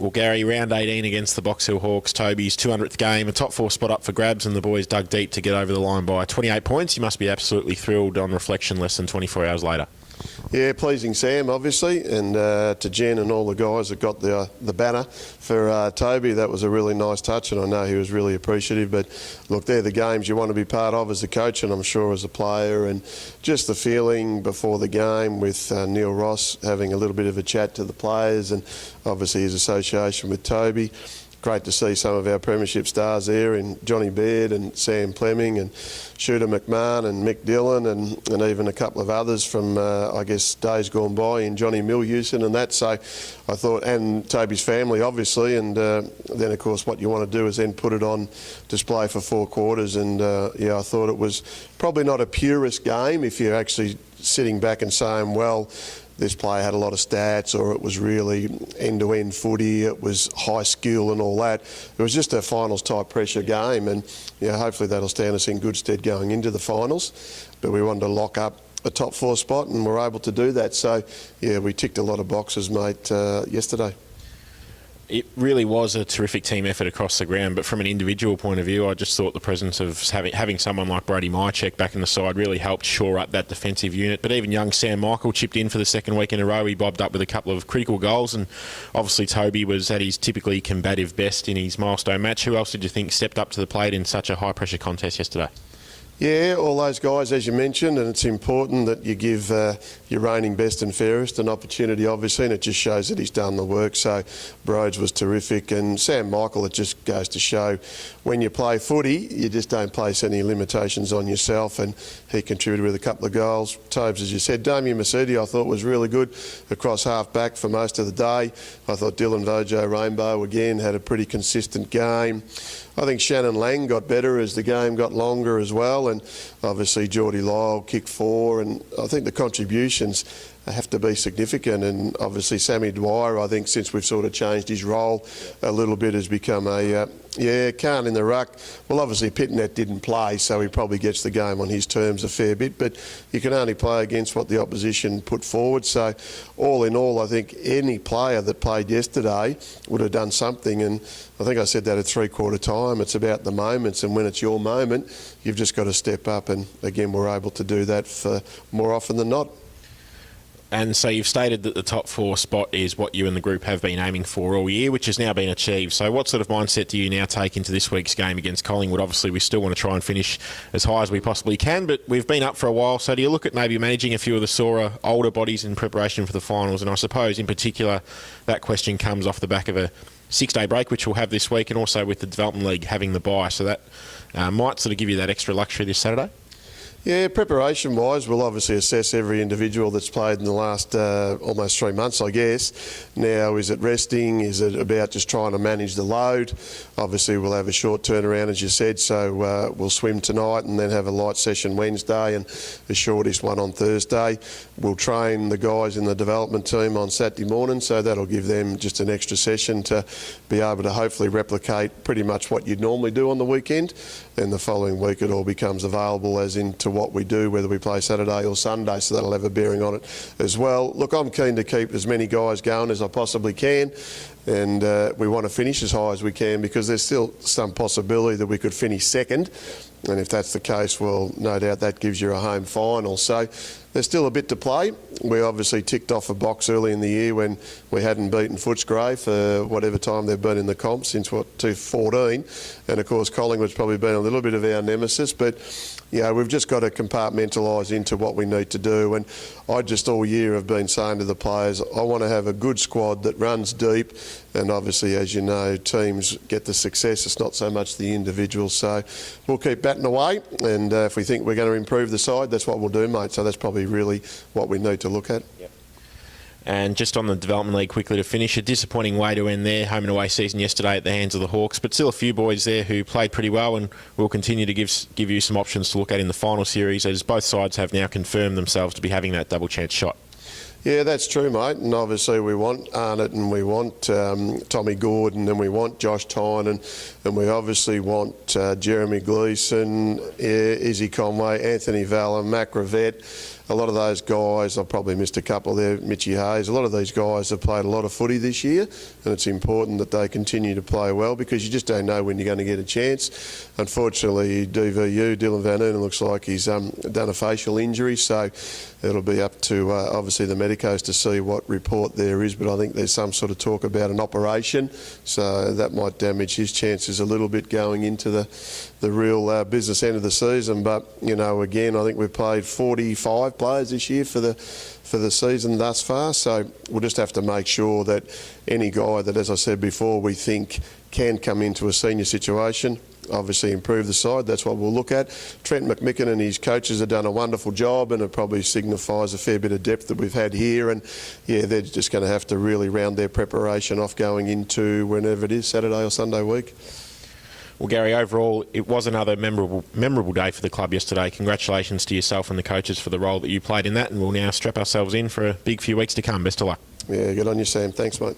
Well, Gary, round 18 against the Box Hill Hawks, Toby's 200th game, a top 4 spot up for grabs, and the boys dug deep to get over the line by 28 points. You must be absolutely thrilled on reflection less than 24 hours later. Yeah, pleasing Sam, obviously, and to Jen and all the guys that got the banner for Toby. That was a really nice touch, and I know he was really appreciative. But look, they're the games you want to be part of as a coach, and I'm sure as a player, and just the feeling before the game with Neil Ross having a little bit of a chat to the players, and obviously his association with Toby. Great to see some of our premiership stars there, in Johnny Baird and Sam Fleming and Shooter McMahon and Mick Dillon and even a couple of others from, I guess, days gone by, in Johnny Milhewson and that. So I thought, and Toby's family, obviously, and then, of course, what you want to do is then put it on display for 4 quarters. And, yeah, I thought it was probably not a purist game if you're actually sitting back and saying, well, this player had a lot of stats, or it was really end-to-end footy, it was high skill and all that. It was just a finals-type pressure game, and yeah, hopefully that'll stand us in good stead going into the finals. But we wanted to lock up a top 4 spot, and we're able to do that. So, yeah, we ticked a lot of boxes, mate, yesterday. It really was a terrific team effort across the ground, but from an individual point of view, I just thought the presence of having someone like Brady Mychek back in the side really helped shore up that defensive unit. But even young Sam Michael chipped in for the second week in a row. He bobbed up with a couple of critical goals, and obviously Toby was at his typically combative best in his milestone match. Who else did you think stepped up to the plate in such a high-pressure contest yesterday? Yeah, all those guys, as you mentioned, and it's important that you give your reigning best and fairest an opportunity, obviously, and it just shows that he's done the work. So Broads was terrific, and Sam Michael, it just goes to show when you play footy, you just don't place any limitations on yourself, and he contributed with a couple of goals. Tobes, as you said, Damien Masudi I thought was really good across half-back for most of the day. I thought Dylan Vojo Rainbow, again, had a pretty consistent game. I think Shannon Lang got better as the game got longer as well, and obviously Geordie Lyle kicked 4, and I think the contributions have to be significant. And obviously Sammy Dwyer, I think since we've sort of changed his role a little bit, has become a Khan in the ruck. Well, obviously Pitnet didn't play, so he probably gets the game on his terms a fair bit, but you can only play against what the opposition put forward. So all in all, I think any player that played yesterday would have done something, and I think I said that at 3/4 time. It's about the moments, and when it's your moment, you've just got to step up, and again, we're able to do that for more often than not. And so you've stated that the top 4 spot is what you and the group have been aiming for all year, which has now been achieved. So what sort of mindset do you now take into this week's game against Collingwood? Obviously, we still want to try and finish as high as we possibly can, but we've been up for a while. So do you look at maybe managing a few of the sorer, older bodies in preparation for the finals? And I suppose, in particular, that question comes off the back of a 6-day break, which we'll have this week, and also with the Development League having the bye. So that might sort of give you that extra luxury this Saturday. Yeah, preparation-wise, we'll obviously assess every individual that's played in the last almost 3 months, I guess. Now, is it resting? Is it about just trying to manage the load? Obviously, we'll have a short turnaround, as you said, so we'll swim tonight and then have a light session Wednesday and the shortest one on Thursday. We'll train the guys in the development team on Saturday morning, so that'll give them just an extra session to be able to hopefully replicate pretty much what you'd normally do on the weekend. Then the following week it all becomes available as into what we do, whether we play Saturday or Sunday, so that'll have a bearing on it as well. Look, I'm keen to keep as many guys going as I possibly can, and we want to finish as high as we can, because there's still some possibility that we could finish second, and if that's the case, well, no doubt that gives you a home final. So there's still a bit to play. We obviously ticked off a box early in the year when we hadn't beaten Footscray for whatever time they've been in the comp, since 2014, and of course Collingwood's probably been a little bit of our nemesis, but yeah, we've just got to compartmentalise into what we need to do. And I just all year have been saying to the players, I want to have a good squad that runs deep, and obviously, as you know, teams get the success, it's not so much the individuals. So we'll keep batting away, and if we think we're going to improve the side, that's what we'll do, mate. So that's probably really what we need to look at. Yep. And just on the Development League quickly to finish, a disappointing way to end their home and away season yesterday at the hands of the Hawks, but still a few boys there who played pretty well, and will continue to give you some options to look at in the final series, as both sides have now confirmed themselves to be having that double chance shot. Yeah, that's true, mate, and obviously we want Arnott, and we want Tommy Gordon, and we want Josh Tynan, and we obviously want Jeremy Gleeson, Izzy Conway, Anthony Vallon, Mac Rivette. a lot of those guys, I've probably missed a couple there, Mitchie Hayes, a lot of these guys have played a lot of footy this year, and it's important that they continue to play well because you just don't know when you're going to get a chance. Unfortunately, DVU, Dylan Van Noonen, looks like he's done a facial injury, so it'll be up to obviously the medicos to see what report there is, but I think there's some sort of talk about an operation, so that might damage his chances a little bit going into the real business end of the season. But, you know, again, I think we've played 45 players this year for the season thus far, so we'll just have to make sure that any guy that, as I said before, we think can come into a senior situation, obviously improve the side, that's what we'll look at. Trent McMicken and his coaches have done a wonderful job, and it probably signifies a fair bit of depth that we've had here, and yeah, they're just going to have to really round their preparation off going into whenever it is, Saturday or Sunday week. Well, Gary, overall, it was another memorable day for the club yesterday. Congratulations to yourself and the coaches for the role that you played in that, and we'll now strap ourselves in for a big few weeks to come. Best of luck. Yeah, good on you, Sam. Thanks, mate.